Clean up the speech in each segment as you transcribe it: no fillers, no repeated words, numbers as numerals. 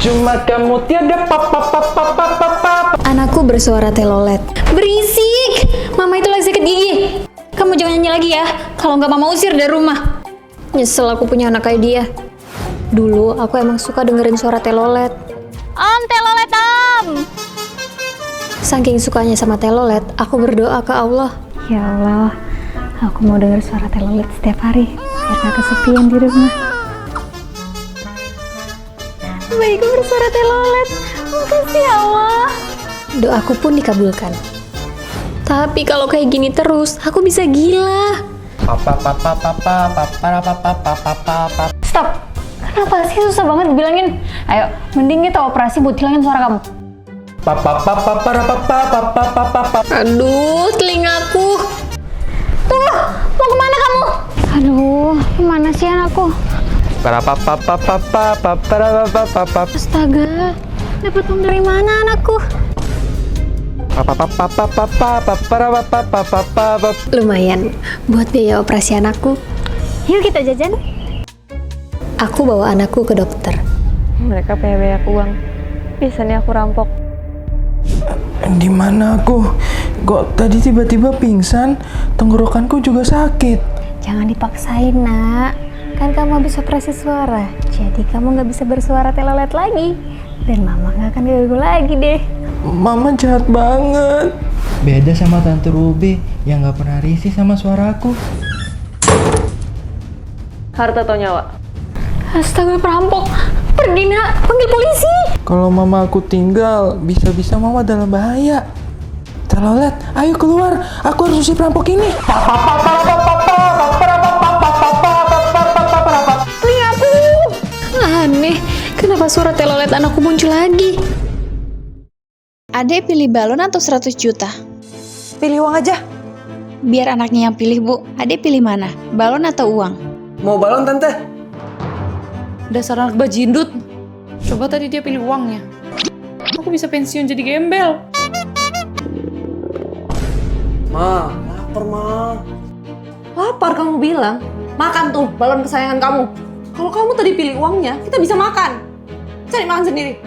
Cuma kamu tiada papa. Anakku bersuara telolet. Berisik! Mama itu lagi sakit gigi. Kamu jangan nyanyi lagi ya. Kalau nggak mama usir dari rumah. Nyesel aku punya anak kayak dia. Dulu aku emang suka dengerin suara telolet. Om, telolet om! Saking sukanya sama telolet, aku berdoa ke Allah. Ya Allah, aku mau denger suara telolet setiap hari. Biar gak kesepian di rumah. Baikku bersuara telolet. Makasih ya Allah. Doaku pun dikabulkan. Tapi kalau kayak gini terus, aku bisa gila. Stop. Kenapa sih susah banget bilangin? Ayo, mending kita operasi buat hilangin suara kamu. Aduh, telingaku. Tuh, mau kemana kamu? Aduh, kemana sih anakku? Astaga, dapat uang dari mana anakku? Lumayan buat biaya operasi anakku. Yuk kita jajan. Aku bawa anakku ke dokter. Mereka punya banyak uang. Bisa nih aku rampok. Di mana aku? Kok tadi tiba-tiba pingsan? Tenggorokanku juga sakit. Jangan dipaksain, nak. Kan kamu habis operasi suara. Jadi kamu nggak bisa bersuara telolet lagi. Dan mama nggak akan ganggu lagi deh. Mama jahat banget. Beda sama Tante Ruby yang nggak pernah risih sama suaraku. Harta atau nyawa? Astaga, perampok. Pergi, nak. Panggil polisi. Kalau mama aku tinggal, bisa-bisa mama dalam bahaya. Telolet, ayo keluar. Aku harus usir perampok ini. Telingaku. Aneh. Kenapa suara telolet anakku muncul lagi? Adek pilih balon atau 100 juta? Pilih uang aja. Biar anaknya yang pilih, Bu. Adek pilih mana? Balon atau uang? Mau balon, Tante? Dasar anak bajindut. Coba tadi dia pilih uangnya. Aku bisa pensiun jadi gembel. Ma, lapar, Ma. Lapar kamu bilang? Makan tuh balon kesayangan kamu. Kalau kamu tadi pilih uangnya, kita bisa makan. Cari makan sendiri.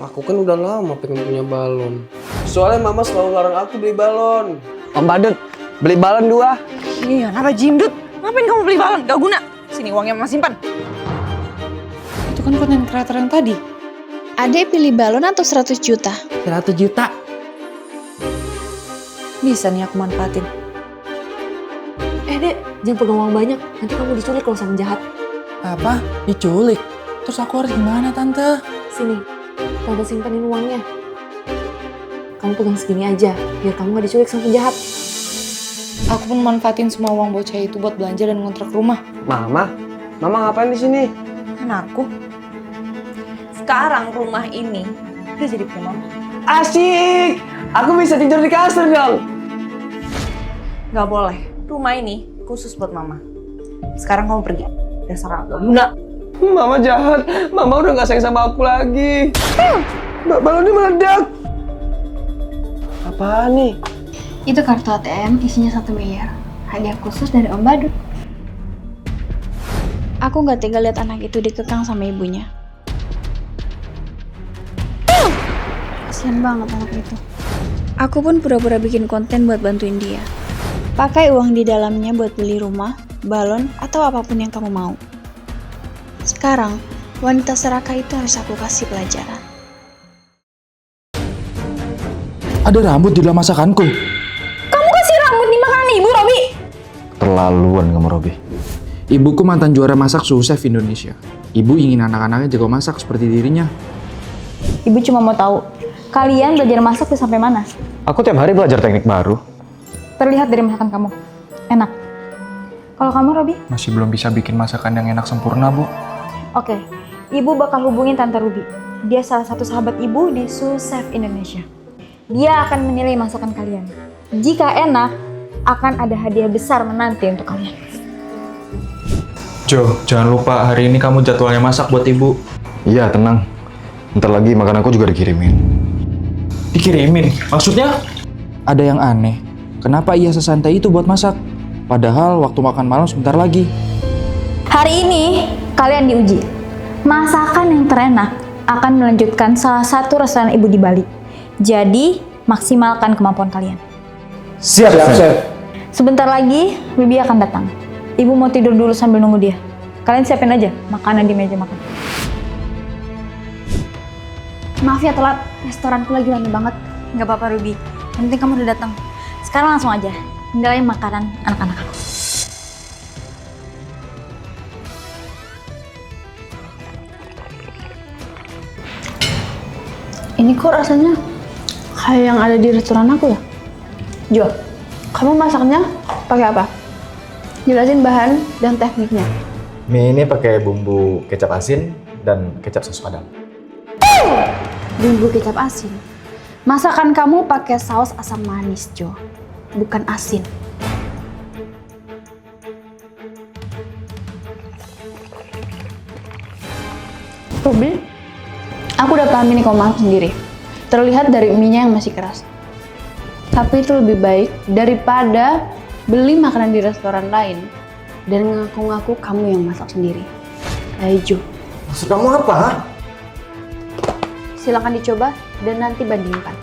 Aku kan udah lama pengen punya balon. Soalnya mama selalu larang aku beli balon. Om Badut, beli balon 2. Iya, kenapa Jimdut? Ngapain kamu beli balon? Gak guna. Sini uangnya mama simpan. Itu kan konten kreator yang tadi. Adek pilih balon atau 100 juta? 100 juta. Bisa nih aku manfaatin. Dek, jangan pegang uang banyak. Nanti kamu diculik kalau sama jahat. Apa? Diculik? Terus aku harus gimana, Tante? Sini, Tante simpanin uangnya. Kamu pegang segini aja, biar kamu gak diculik sama penjahat. Aku pun manfaatin semua uang bocah itu buat belanja dan ngontrak rumah. Mama ngapain di sini? Anakku, sekarang rumah ini udah jadi punya mama. Asik! Aku bisa tidur di kasur dong. Gak boleh, rumah ini khusus buat mama. Sekarang kamu pergi, dasar gak guna. Mama jahat. Mama udah gak sayang sama aku lagi. Balonnya meledak. Apaan nih? Itu kartu ATM isinya 1 miliar. Hadiah khusus dari Om Badut. Aku gak tega lihat anak itu dikekang sama ibunya. Kasian banget anak itu. Aku pun pura-pura bikin konten buat bantuin dia. Pakai uang di dalamnya buat beli rumah, balon, atau apapun yang kamu mau. Sekarang, wanita serakah itu harus aku kasih pelajaran. Ada rambut di dalam masakanku. Kamu kasih rambut di makanan ibu, Robi? Terlaluan kamu, Robi. Ibuku mantan juara masak suhu chef Indonesia. Ibu ingin anak-anaknya jago masak seperti dirinya. Ibu cuma mau tahu, kalian belajar masak udah sampai mana? Aku tiap hari belajar teknik baru. Terlihat dari masakan kamu. Enak. Kalau kamu, Robi? Masih belum bisa bikin masakan yang enak sempurna, Bu. Oke, ibu bakal hubungin Tante Ruby. Dia salah satu sahabat ibu di Sous Chef Indonesia. Dia akan menilai masakan kalian. Jika enak, akan ada hadiah besar menanti untuk kalian. Jo, jangan lupa hari ini kamu jadwalnya masak buat ibu. Iya, tenang. Ntar lagi makan aku juga dikirimin. Dikirimin? Maksudnya? Ada yang aneh. Kenapa ia sesantai itu buat masak? Padahal waktu makan malam sebentar lagi. Hari ini kalian diuji. Masakan yang terenak akan melanjutkan salah satu restoran ibu di Bali. Jadi, maksimalkan kemampuan kalian. Siap, Chef. Sebentar lagi, Bibi akan datang. Ibu mau tidur dulu sambil nunggu dia. Kalian siapin aja makanan di meja makan. Maaf ya telat, restoranku lagi rame banget. Nggak apa-apa Ruby, yang penting kamu udah datang. Sekarang langsung aja, tinggalin makanan anak-anak aku. Ini kok rasanya kayak yang ada di restoran aku ya? Jo, kamu masaknya pakai apa? Jelasin bahan dan tekniknya. Mie ini pakai bumbu kecap asin dan kecap saus padang. Bumbu kecap asin. Masakan kamu pakai saus asam manis, Jo. Bukan asin. Ruby, aku udah paham ini kamu masak sendiri. Terlihat dari mie-nya yang masih keras. Tapi itu lebih baik daripada beli makanan di restoran lain dan ngaku-ngaku kamu yang masak sendiri. Ayo Jo. Maksud kamu apa? Silakan dicoba dan nanti bandingkan.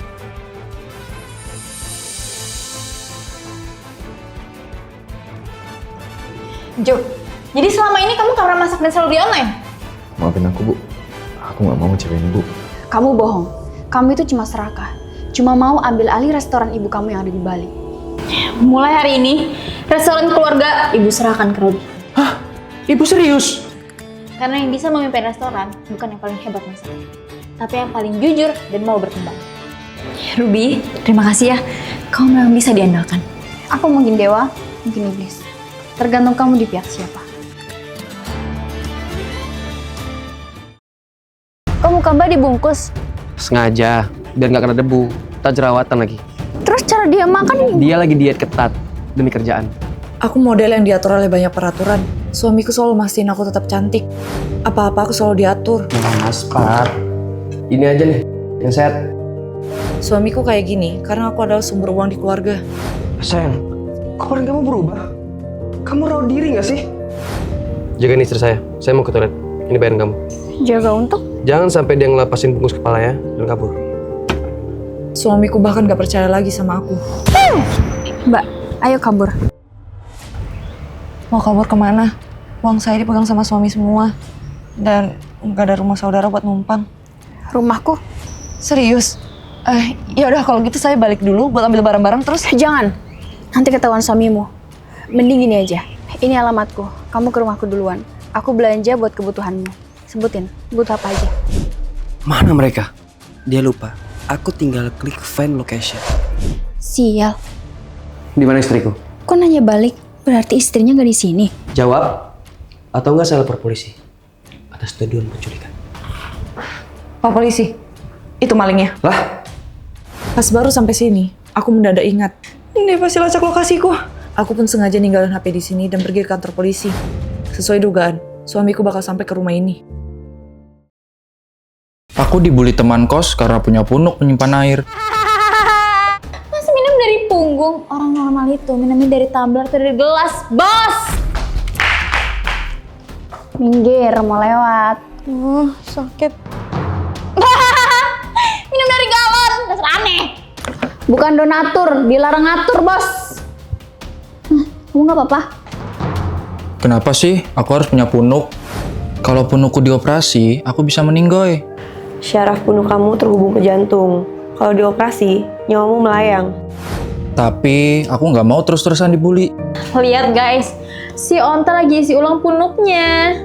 Jo, jadi selama ini kamu kamar masak dan selalu di online? Maafin aku, Bu. Aku nggak mau ngecewain Ibu. Kamu bohong. Kamu itu cuma serakah. Cuma mau ambil alih restoran ibu kamu yang ada di Bali. Mulai hari ini, restoran keluarga ibu serahkan ke Ruby. Hah? Ibu serius? Karena yang bisa memimpin restoran bukan yang paling hebat masak, tapi yang paling jujur dan mau berkembang. Ruby, terima kasih ya. Kamu memang bisa diandalkan. Aku mungkin dewa, mungkin iblis. Tergantung kamu di pihak siapa. Kamu muka Mbak dibungkus. Sengaja, biar nggak kena debu. Tak jerawatan lagi. Terus cara dia makan? Dia lagi diet ketat demi kerjaan. Aku model yang diatur oleh banyak peraturan. Suamiku selalu mastiin aku tetap cantik. Apa-apa aku selalu diatur. Mas, Pak. Ini aja nih, yang sehat. Suamiku kayak gini karena aku adalah sumber uang di keluarga. Sayang, kok orang kamu berubah? Kamu rawat diri nggak sih? Jagain istri saya mau ke toilet. Ini bayaran kamu. Jaga untuk? Jangan sampai dia ngelapasin bungkus kepala ya, dan kabur. Suamiku bahkan gak percaya lagi sama aku. Mbak, ayo kabur. Mau kabur kemana? Uang saya dipegang sama suami semua. Dan nggak ada rumah saudara buat numpang. Rumahku? Serius? Ya udah kalau gitu saya balik dulu buat ambil barang-barang terus. Jangan. Nanti ketahuan suamimu. Mending gini aja. Ini alamatku. Kamu ke rumahku duluan. Aku belanja buat kebutuhanmu. Sebutin, butuh apa aja. Mana mereka? Dia lupa. Aku tinggal klik find location. Sial. Di mana istriku? Kok nanya balik? Berarti istrinya nggak di sini. Jawab. Atau enggak saya lapor polisi atas tuduhan penculikan. Pak polisi, itu malingnya. Lah? Pas baru sampai sini, aku mendadak ingat. Ini pasti lacak lokasiku. Aku pun sengaja ninggalin HP di sini dan pergi ke kantor polisi. Sesuai dugaan, suamiku bakal sampai ke rumah ini. Aku dibully teman kos karena punya punuk menyimpan air. Masa minum dari punggung? Orang normal itu minumnya dari tumbler atau dari gelas, bos! Minggir, mau lewat. Sakit. Minum dari galon, dasar aneh. Bukan donatur, dilarang ngatur, bos. Kamu nggak apa-apa? Kenapa sih aku harus punya punuk? Kalau punukku dioperasi, aku bisa meninggoy. Syaraf punuk kamu terhubung ke jantung. Kalau dioperasi, nyawamu melayang. Tapi aku nggak mau terus-terusan dibully. Lihat guys, si Onta lagi isi ulang punuknya.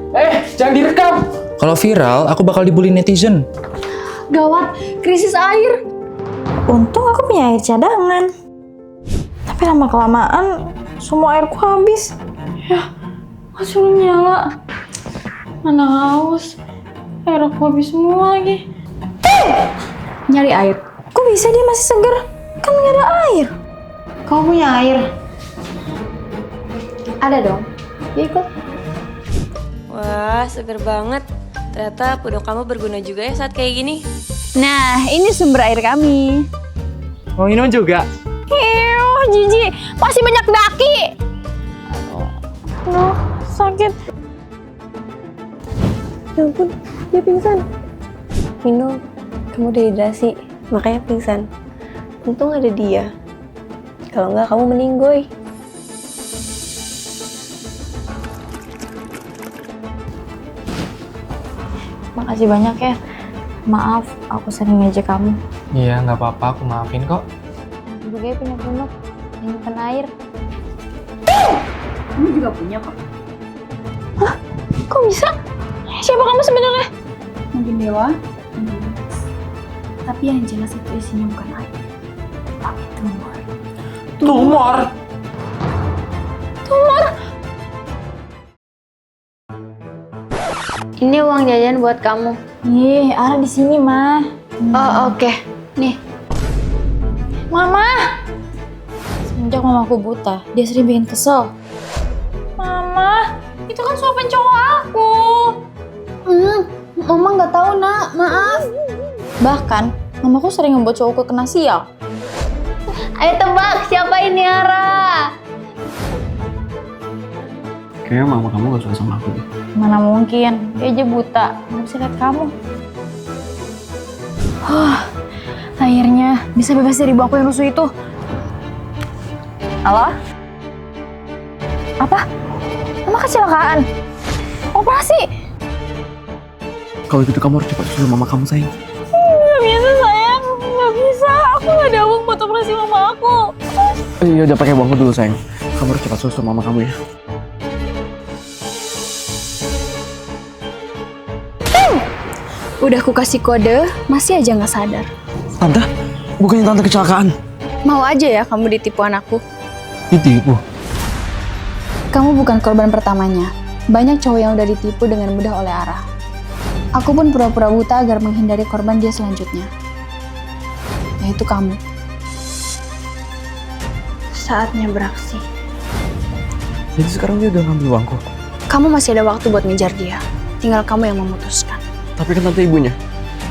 Jangan direkam! Kalau viral, aku bakal dibully netizen. Gawat, krisis air. Untung aku punya air cadangan. Tapi lama-kelamaan semua airku habis. Ya, masih belum nyala. Mana haus. Air aku habis semua lagi. Nyari air. Kok bisa dia masih seger? Kan nggak ada air. Kamu punya air? Ada dong. Ya ikut. Wah, seger banget. Ternyata punuk kamu berguna juga ya saat kayak gini. Nah, ini sumber air kami. Mau minum juga? Jijik, masih banyak daki. Aduh, sakit. Ya ampun, dia pingsan. Minum, kamu dehidrasi, makanya pingsan. Untung ada dia. Kalau nggak kamu meninggoy. Makasih banyak ya. Maaf, aku sering ngejek kamu. Iya, nggak apa-apa, aku maafin kok. Ibu Gaya punya punuk, nyimpen air. Kamu juga punya kok. Hah? Kok bisa? Siapa kamu sebenarnya? Mungkin dewa, mungkin Mas. Tapi yang jelas itu isinya bukan air, tapi tumor. Tumor? Tumor? Ini uang jajan buat kamu. Ih, Ara di sini, mah. Oh, oke. Nih. Mama! Semenjak mamaku buta, dia sering bikin kesel. Mama, itu kan suapan cowok aku. Mama nggak tahu, Nak. Maaf. Bahkan, mamaku sering membuat cowokku kena sial. Ayo tebak, siapa ini Ara? Kayaknya mama kamu gak suka sama aku deh. Mana mungkin, dia aja buta, nggak bisa lihat kamu. Akhirnya bisa bebas dari bangku yang rusuh itu. Halo? Apa? Mama kecelakaan? Operasi? Kalau gitu kamu harus cepat susul mama kamu, sayang. Nggak bisa sayang, nggak bisa. Aku nggak ada uang buat operasi mama aku. Iya, udah pakai uangku dulu, sayang. Kamu harus cepat susul mama kamu ya. Udah aku kasih kode, masih aja nggak sadar. Tante, bukannya tante kecelakaan. Mau aja ya kamu ditipu anakku. Ditipu? Kamu bukan korban pertamanya. Banyak cowok yang udah ditipu dengan mudah oleh Ara. Aku pun pura-pura buta agar menghindari korban dia selanjutnya. Yaitu kamu. Saatnya beraksi. Jadi sekarang dia udah ngambil uangku. Kamu masih ada waktu buat ngejar dia. Tinggal kamu yang memutuskan. Tapi kan tante ibunya.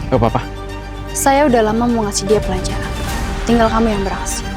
Gak apa-apa. Saya udah lama mau ngasih dia pelajaran. Tinggal kamu yang beraksi.